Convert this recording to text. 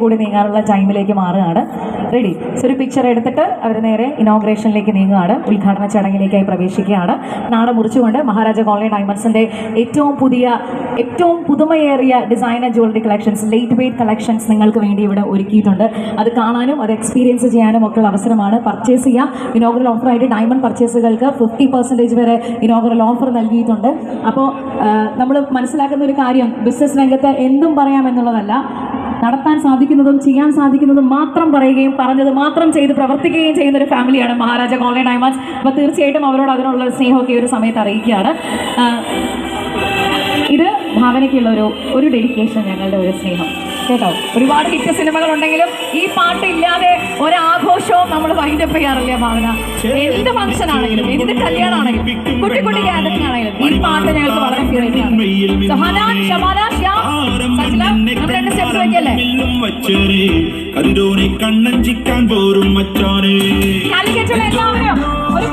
കൂടി നീങ്ങാനുള്ള ടൈമിലേക്ക് മാറുകയാണ്. റെഡി. സോ ഒരു പിക്ചർ എടുത്തിട്ട് അവർ നേരെ ഇനോഗ്രേഷനിലേക്ക് നീങ്ങുകയാണ്. ഉദ്ഘാടന ചടങ്ങിലേക്കായി പ്രവേശിക്കുകയാണ്. നാട മുറിച്ചുകൊണ്ട് മഹാരാജ കോളനി ഡയമണ്ട്സിന്റെ ഏറ്റവും പുതുമയേറിയ designer jewellery collections, light weight collections നിങ്ങൾക്ക് വേണ്ടി ഇവിടെ ഒരുക്കിയിട്ടുണ്ട്. അത് കാണാനും അത് എക്സ്പീരിയൻസ് ചെയ്യാനും ഒക്കെ ഉള്ള അവസരമാണ്. പർച്ചേസ് ചെയ്യാം. ഇനോഗ്രൽ ഓഫറായിട്ട് ഡയമണ്ട് പർച്ചേസുകൾക്ക് 50% വരെ ഇനോഗ്രൽ ഓഫർ നൽകിയിട്ടുണ്ട്. അപ്പോൾ നമ്മൾ മനസ്സിലാക്കുന്ന ഒരു കാര്യം, ബിസിനസ് രംഗത്ത് എന്തും പറയാമെന്നുള്ളതല്ല, നടത്താൻ സാധിക്കുന്നതും ചെയ്യാൻ സാധിക്കുന്നതും മാത്രം പറയുകയും പറഞ്ഞത് മാത്രം ചെയ്ത് പ്രവർത്തിക്കുകയും ചെയ്യുന്ന ഒരു ഫാമിലിയാണ് മഹാരാജ കോളനി ഡയമണ്ട്സ്. അപ്പോൾ തീർച്ചയായിട്ടും അവരോട് അതിനുള്ള സ്നേഹമൊക്കെ ഈ ഒരു സമയത്ത് അറിയിക്കുകയാണ്. ഇത് ഭാവനയ്ക്കുള്ള ഒരു ഡെഡിക്കേഷൻ, ഞങ്ങളുടെ ഒരു സ്നേഹം കേട്ടോ. ഒരുപാട് ഹിറ്റ് സിനിമകളുണ്ടെങ്കിലും ഈ പാട്ടില്ലാതെ ഒരാഘോഷവും നമ്മൾ വൈൻഡപ്പ് ചെയ്യാറില്ല ഭാവന. എന്ത് ഫംഗ്ഷൻ ആണെങ്കിലും, എന്ത് കല്യാണമാണെങ്കിലും, കുട്ടി ഗാദറിംഗ് ആണെങ്കിലും ഈ പാട്ട് ഞങ്ങൾക്ക് വളരെ ഫേവറേറ്റ് ആണ്. സ്റ്റെപ്സ് വെക്കല്ലേ? കാലിക്കറ്റുള്ള എല്ലാവരും ഒരു